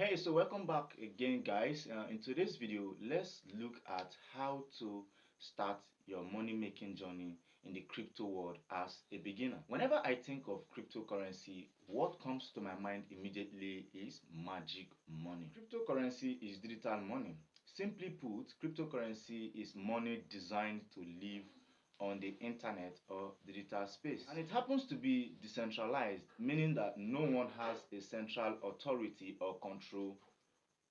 Hey, so welcome back again, guys. In today's video, let's look at how to start your money making journey in the crypto world as a beginner. Whenever I think of cryptocurrency, what comes to my mind immediately is magic money. Cryptocurrency is digital money. Simply put, cryptocurrency is money designed to live on the internet or digital space. And it happens to be decentralized, meaning that no one has a central authority or control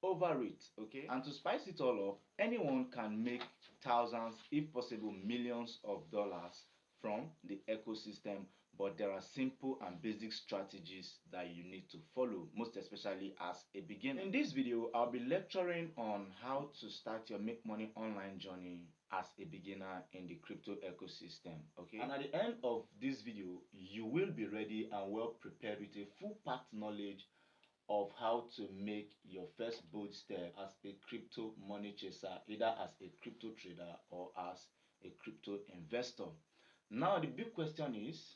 over it. Okay, and to spice it all up, anyone can make thousands, if possible millions of dollars from the ecosystem, but there are simple and basic strategies that you need to follow, most especially as a beginner. In this video, I'll be lecturing on how to start your make money online journey as a beginner in the crypto ecosystem. Okay, and at the end of this video, you will be ready and well prepared with a full packed knowledge of how to make your first bold step as a crypto money chaser, either as a crypto trader or as a crypto investor. Now, the big question is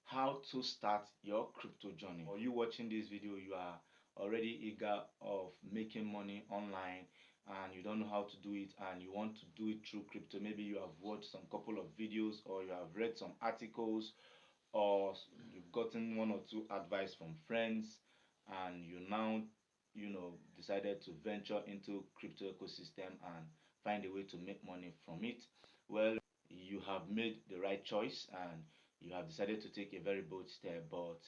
how to start your crypto journey. Or you watching this video, you are already eager of making money online and you don't know how to do it and you want to do it through crypto. Maybe you have watched some couple of videos or you have read some articles or you've gotten one or two advice from friends and you now decided to venture into crypto ecosystem and find a way to make money from it. Well, you have made the right choice and you have decided to take a very bold step, but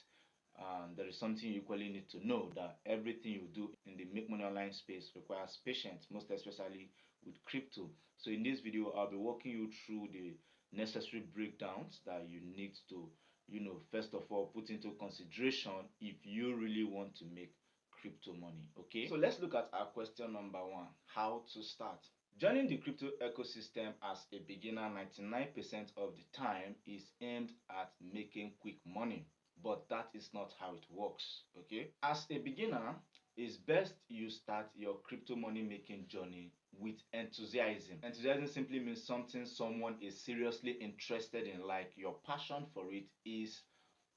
there is something you equally need to know, that everything you do in the make money online space requires patience, most especially with crypto. So in this video, I'll be walking you through the necessary breakdowns that you need to, first of all, put into consideration if you really want to make crypto money. Okay, so let's look at our question number one: how to start. Joining the crypto ecosystem as a beginner 99% of the time is aimed at making quick money, but that is not how it works. Okay, as a beginner, it's best you start your crypto money making journey with enthusiasm. Enthusiasm simply means something someone is seriously interested in, like your passion for it is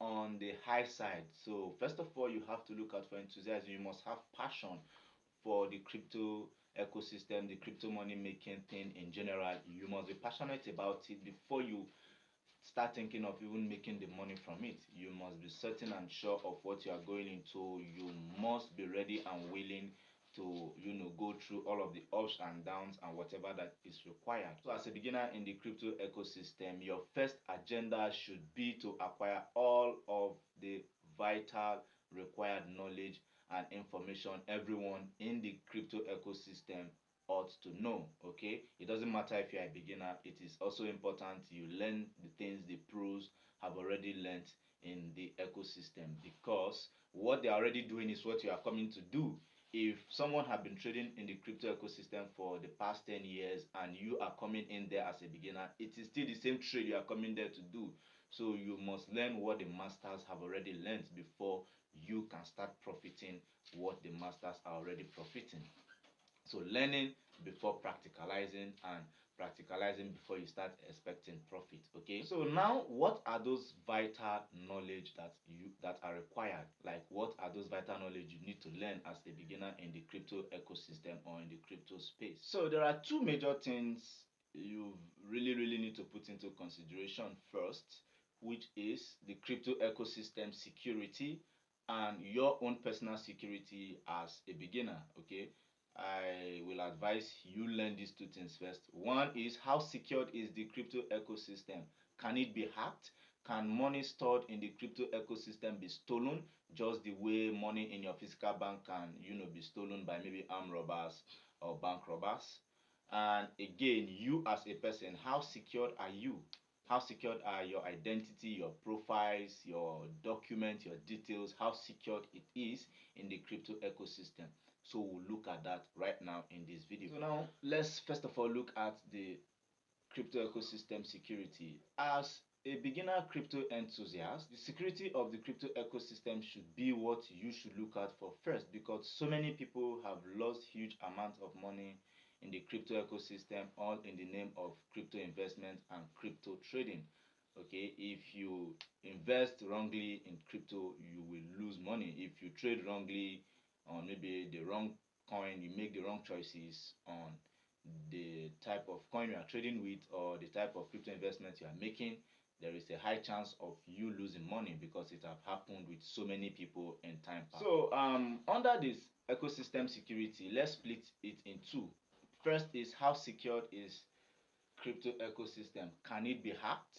on the high side. So first of all, you have to look out for enthusiasm. You must have passion for the crypto ecosystem, the crypto money making thing in general. You must be passionate about it before you start thinking of even making the money from it. You must be certain and sure of what you are going into. You must be ready and willing to go through all of the ups and downs and whatever that is required. So as a beginner in the crypto ecosystem, your first agenda should be to acquire all of the vital required knowledge and information everyone in the crypto ecosystem ought to know. Okay, it doesn't matter if you're a beginner, it is also important you learn the things the pros have already learned in the ecosystem, because what they're already doing is what you are coming to do. If someone have been trading in the crypto ecosystem for the past 10 years and you are coming in there as a beginner, it is still the same trade you are coming there to do. So you must learn what the masters have already learned before you can start profiting what the masters are already profiting. So learning before practicalizing, and practicalizing before you start expecting profit. Okay, so now what are those vital knowledge that are required? Like, what are those vital knowledge you need to learn as a beginner in the crypto ecosystem or in the crypto space? So there are two major things you really need to put into consideration. First, which is the crypto ecosystem security and your own personal security as a beginner. Okay, I will advise you learn these two things first. One is, how secured is the crypto ecosystem? Can it be hacked? Can money stored in the crypto ecosystem be stolen, just the way money in your physical bank can, be stolen by maybe armed robbers or bank robbers? And again, you as a person, how secured are you? How secured are your identity, your profiles, your documents, your details? How secured it is in the crypto ecosystem? So we'll look at that right now in this video. So now let's first of all look at the crypto ecosystem security. As a beginner crypto enthusiast, the security of the crypto ecosystem should be what you should look at for first, because so many people have lost huge amounts of money in the crypto ecosystem, all in the name of crypto investment and crypto trading. Okay, if you invest wrongly in crypto, you will lose money. If you trade wrongly on maybe the wrong coin, you make the wrong choices on the type of coin you are trading with or the type of crypto investment you are making, there is a high chance of you losing money because it have happened with so many people in time past. So under this ecosystem security, let's split it in two. First is, how secured is crypto ecosystem? Can it be hacked?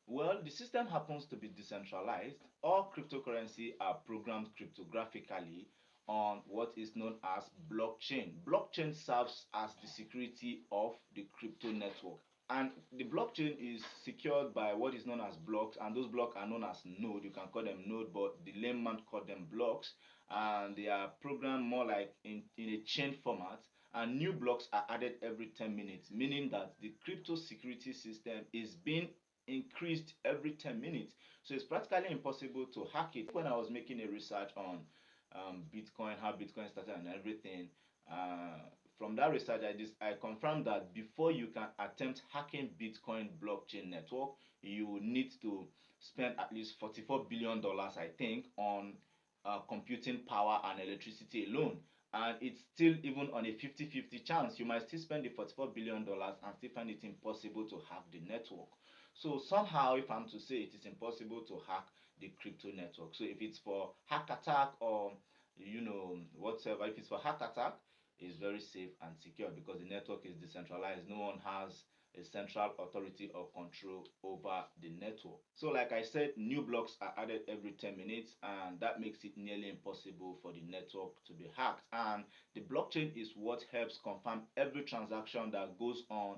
Well, the system happens to be decentralized. All cryptocurrency are programmed cryptographically on what is known as blockchain. Blockchain serves as the security of the crypto network. And the blockchain is secured by what is known as blocks, and those blocks are known as node. You can call them node, but the layman call them blocks. And they are programmed more like in a chain format, and new blocks are added every 10 minutes, meaning that the crypto security system is being increased every 10 minutes. So it's practically impossible to hack it. When I was making a research on Bitcoin, how Bitcoin started and everything, from that research, I confirmed that before you can attempt hacking Bitcoin blockchain network, you need to spend at least $44 billion, I think, on computing power and electricity alone. And it's still even on a 50-50 chance. You might still spend the $44 billion and still find it impossible to hack the network. So somehow, if I'm to say, it is impossible to hack the crypto network. So if it's for hack attack or whatever, if it's for hack attack, it's very safe and secure because the network is decentralized. No one has a central authority or control over the network. So like I said, new blocks are added every 10 minutes, and that makes it nearly impossible for the network to be hacked. And the blockchain is what helps confirm every transaction that goes on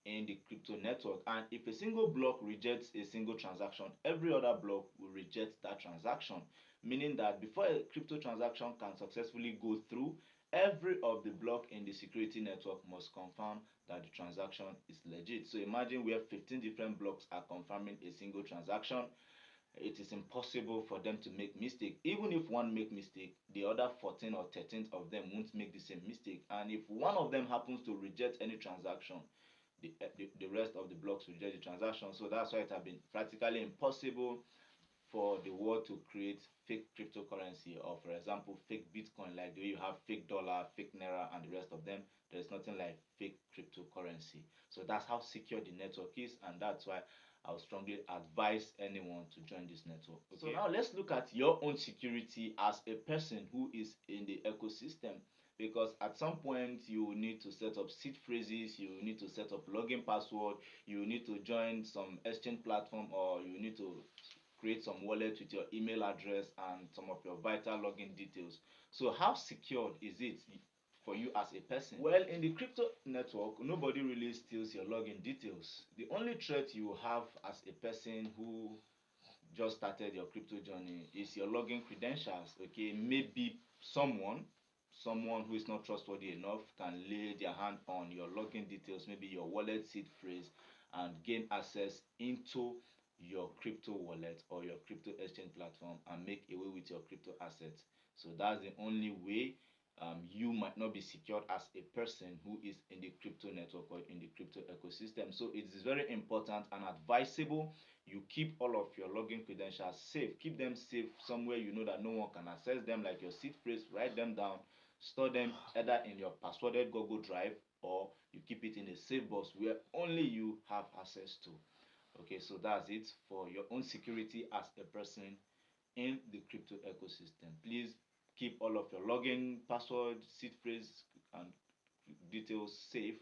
in the crypto network. And if a single block rejects a single transaction, every other block will reject that transaction, meaning that before a crypto transaction can successfully go through, every of the block in the security network must confirm that the transaction is legit. So imagine where 15 different blocks are confirming a single transaction. It is impossible for them to make mistake. Even if one make mistake, the other 14 or 13 of them won't make the same mistake. And if one of them happens to reject any transaction, the rest of the blocks reject the transaction. So that's why it has been practically impossible for the world to create fake cryptocurrency, or for example fake Bitcoin, like the way you have fake dollar, fake naira and the rest of them. There's nothing like fake cryptocurrency. So that's how secure the network is, and that's why I would strongly advise anyone to join this network. Okay. So now let's look at your own security as a person who is in the ecosystem, because at some point you need to set up seed phrases, you need to set up login password, you need to join some exchange platform, or you need to create some wallet with your email address and some of your vital login details. So how secured is it for you as a person? Well, in the crypto network, nobody really steals your login details. The only threat you have as a person who just started your crypto journey is your login credentials. Okay, maybe someone who is not trustworthy enough can lay their hand on your login details, maybe your wallet seed phrase, and gain access into your crypto wallet or your crypto exchange platform and make away with your crypto assets. So that's the only way you might not be secured as a person who is in the crypto network or in the crypto ecosystem. So it is very important and advisable you keep all of your login credentials safe. Keep them safe somewhere you know that no one can access them, like your seed phrase. Write them down, store them either in your passworded Google Drive, or you keep it in a safe box where only you have access to. Okay, so that's it for your own security as a person in the crypto ecosystem. Please keep all of your login, password, seed phrase, and details safe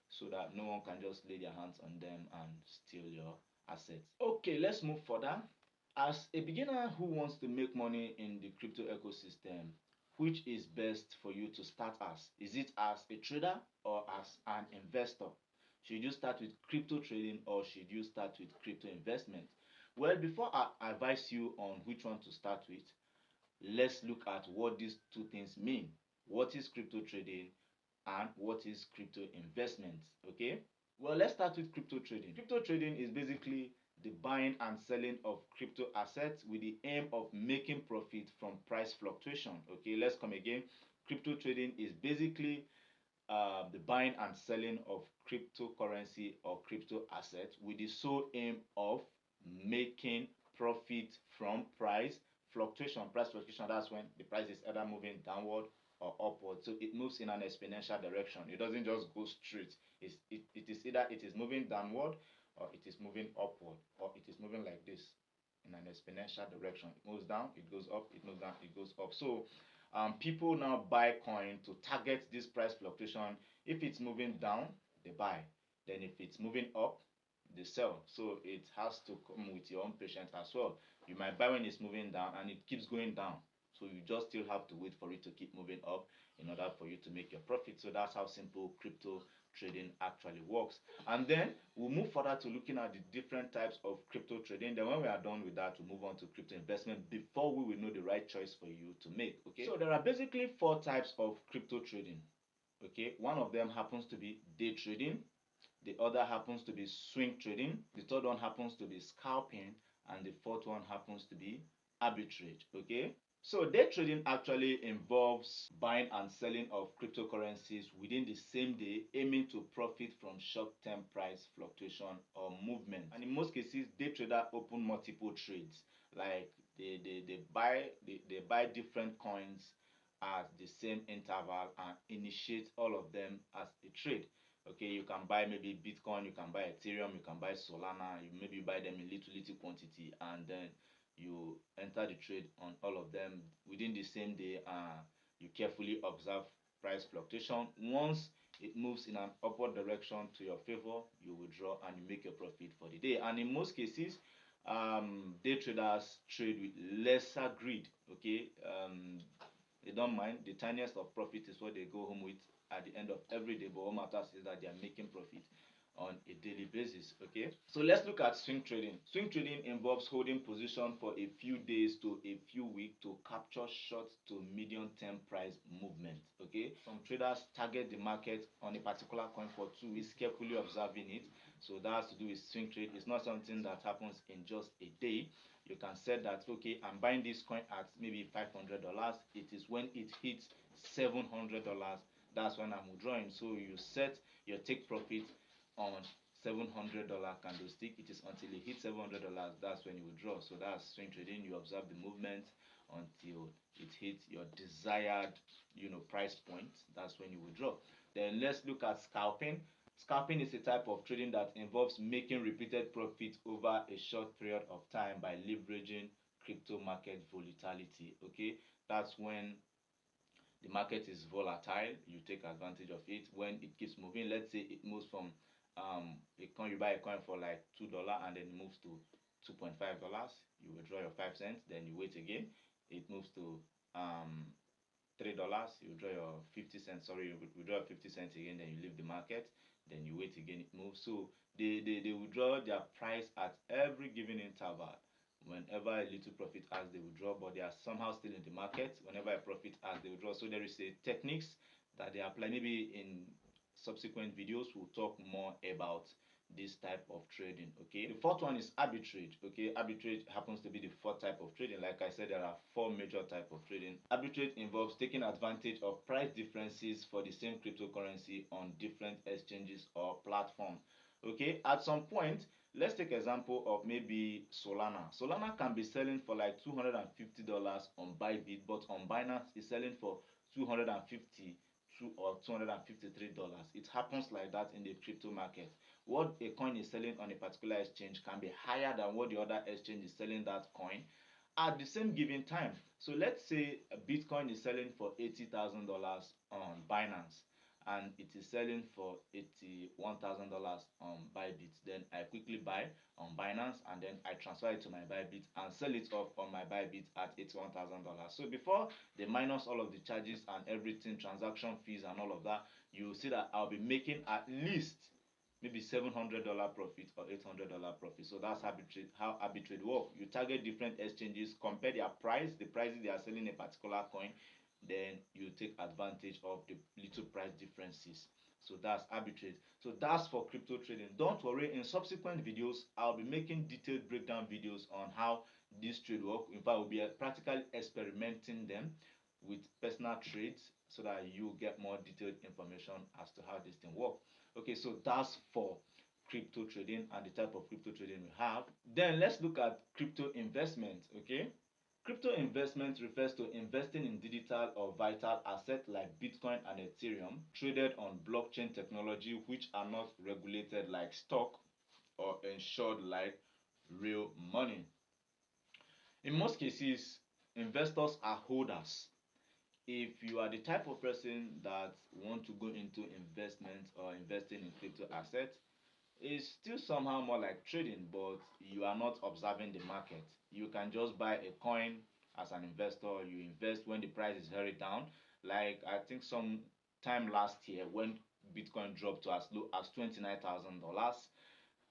so that no one can just lay their hands on them and steal your assets. Okay, let's move further. As a beginner who wants to make money in the crypto ecosystem, which is best for you to start as? Is it as a trader or as an investor? Should you start with crypto trading or should you start with crypto investment? Well, before I advise you on which one to start with, let's look at what these two things mean. What is crypto trading and what is crypto investment? Okay, well, let's start with crypto trading. Crypto trading is basically the buying and selling of crypto assets with the aim of making profit from price fluctuation. Okay, let's come again. Crypto trading is basically the buying and selling of cryptocurrency or crypto assets with the sole aim of making profit from price fluctuation. Price fluctuation, that's when the price is either moving downward or upward. So it moves in an exponential direction. It doesn't just go straight. It is either it is moving downward, or it is moving upward, or it is moving like this in an exponential direction. It moves down, it goes up, it moves down, it goes up. So people now buy coin to target this price fluctuation. If it's moving down, they buy. Then if it's moving up, they sell. So it has to come with your own patience as well. You might buy when it's moving down and it keeps going down. So you just still have to wait for it to keep moving up in order for you to make your profit. So that's how simple crypto trading actually works. And then we'll move further to looking at the different types of crypto trading. Then when we are done with that, we'll move on to crypto investment before we will know the right choice for you to make. Okay, so there are basically 4 types of crypto trading. Okay, one of them happens to be day trading, the other happens to be swing trading, the third one happens to be scalping, and the fourth one happens to be arbitrage. Okay, so day trading actually involves buying and selling of cryptocurrencies within the same day, aiming to profit from short-term price fluctuation or movement. And in most cases, day trader open multiple trades. Like they buy different coins at the same interval and initiate all of them as a trade. Okay, you can buy maybe Bitcoin, you can buy Ethereum, you can buy Solana, you maybe buy them in little quantity, and then you enter the trade on all of them within the same day. You carefully observe price fluctuation. Once it moves in an upward direction to your favor, you withdraw and you make your profit for the day. And in most cases, day traders trade with lesser greed. Okay, they don't mind. The tiniest of profit is what they go home with at the end of every day, but what matters is that they are making profit on a daily basis. Okay, so let's look at swing trading. Swing trading involves holding position for a few days to a few weeks to capture short to medium term price movement. Okay, some traders target the market on a particular coin for 2 weeks, carefully observing it. So that has to do with swing trade. It's not something that happens in just a day. You can set that, okay, I'm buying this coin at maybe $500. It is when it hits $700, that's when I'm withdrawing. So you set your take profit on $700 candlestick. It is until it hits $700, that's when you withdraw. So that's swing trading. You observe the movement until it hits your desired price point. That's when you withdraw. Then let's look at scalping. Scalping is a type of trading that involves making repeated profits over a short period of time by leveraging crypto market volatility. Okay, that's when the market is volatile, you take advantage of it. When it keeps moving, let's say it moves from a coin, you buy a coin for like $2 and then it moves to $2.5, you withdraw your 5 cents, then you wait again, it moves to $3, you withdraw your 50 cents, sorry, you withdraw 50 cents again, then you leave the market, then you wait again, it moves. So they withdraw their price at every given interval. Whenever a little profit as they withdraw, but they are somehow still in the market. Whenever a profit as they withdraw, so there is a techniques that they apply. Maybe in subsequent videos we'll talk more about this type of trading. Okay, the fourth one is arbitrage. Okay, arbitrage happens to be the fourth type of trading. Like I said, there are 4 major type of trading. Arbitrage involves taking advantage of price differences for the same cryptocurrency on different exchanges or platforms. Okay, at some point, let's take example of maybe Solana. Solana can be selling for like $250 on Bybit, but on Binance is selling for 250 or $253. It happens like that in the crypto market. What a coin is selling on a particular exchange can be higher than what the other exchange is selling that coin at the same given time. So let's say a Bitcoin is selling for $80,000 on Binance and it is selling for $81,000 on Bybit. Then I quickly buy on Binance and then I transfer it to my Bybit and sell it off on my Bybit at $81,000. So before they minus all of the charges and everything, transaction fees and all of that, you see that I'll be making at least maybe $700 profit or $800 profit. So that's how arbitrage work. You target different exchanges, compare their price, the prices they are selling a particular coin, then you take advantage of the little price differences. So that's arbitrage. So that's for crypto trading. Don't worry, in subsequent videos I'll be making detailed breakdown videos on how this trade work. In fact, we'll be practically experimenting them with personal trades so that you get more detailed information as to how this thing works. Okay, so that's for crypto trading and the type of crypto trading we have. Then let's look at crypto investment. Okay, Crypto investment refers to investing in digital or vital assets like Bitcoin and Ethereum traded on blockchain technology which are not regulated like stock or insured like real money. In most cases, investors are holders. If you are the type of person that want to go into investment or investing in crypto assets, it's still somehow more like trading, but you are not observing the market. You can just buy a coin as an investor. You invest when the price is very down. Like I think some time last year when Bitcoin dropped to as low as $29,000,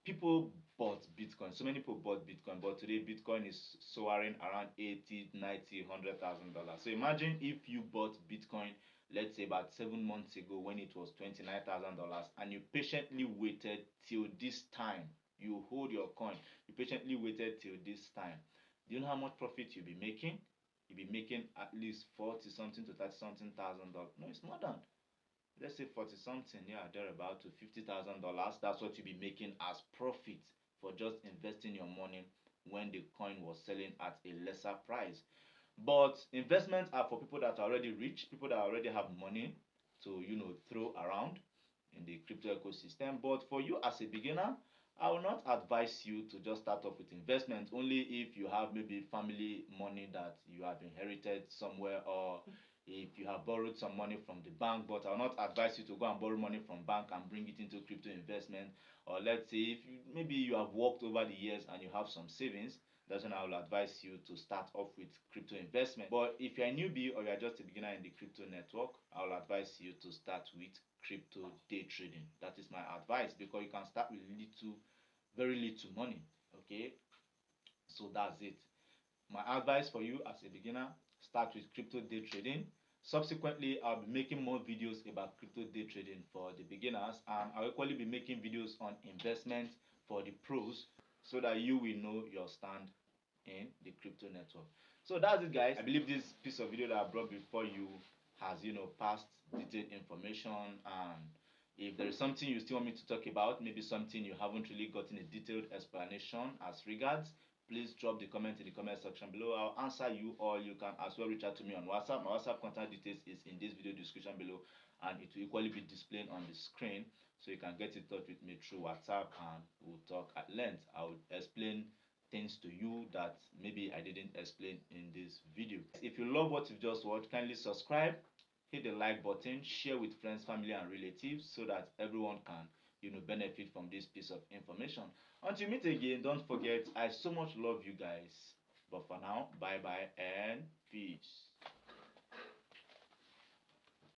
people bought Bitcoin. So many people bought Bitcoin, but today Bitcoin is soaring around 80, 90, $100,000. So imagine if you bought Bitcoin, let's say about 7 months ago when it was $29,000, and you patiently waited till this time. You hold your coin, you patiently waited till this time. Do you know how much profit you'll be making? You'll be making at least 40 something to 30 something thousand dollars. No, it's more than, let's say 40 something, yeah, they're about to $50,000. That's what you'll be making as profit for just investing your money when the coin was selling at a lesser price. But investments are for people that are already rich, people that already have money to throw around in the crypto ecosystem. But for you as a beginner, I will not advise you to just start off with investment only if you have maybe family money that you have inherited somewhere, or if you have borrowed some money from the bank. But I will not advise you to go and borrow money from bank and bring it into crypto investment. Or let's say if maybe you have worked over the years and you have some savings, that's when I will advise you to start off with crypto investment. But if you're a newbie or you're just a beginner in the crypto network, I will advise you to start with crypto day trading. That is my advice, because you can start with little, very little money. Okay, so that's it. My advice for you as a beginner: start with crypto day trading. Subsequently, I'll be making more videos about crypto day trading for the beginners, and I'll equally be making videos on investment for the pros, so that you will know your stand in the crypto network. So that's it, guys. I believe this piece of video that I brought before you has passed detailed information, and if there is something you still want me to talk about, maybe something you haven't really gotten a detailed explanation as regards, please drop the comment in the comment section below. I'll answer you, or you can as well reach out to me on WhatsApp. My WhatsApp contact details is in this video description below, and it will equally be displayed on the screen, so you can get in touch with me through WhatsApp and we'll talk at length. I will explain things to you that maybe I didn't explain in this video. If you love what you've just watched, kindly subscribe, hit the like button, share with friends, family and relatives, so that everyone can benefit from this piece of information. Until we meet again, don't forget, I so much love you guys. But for now, bye bye and peace.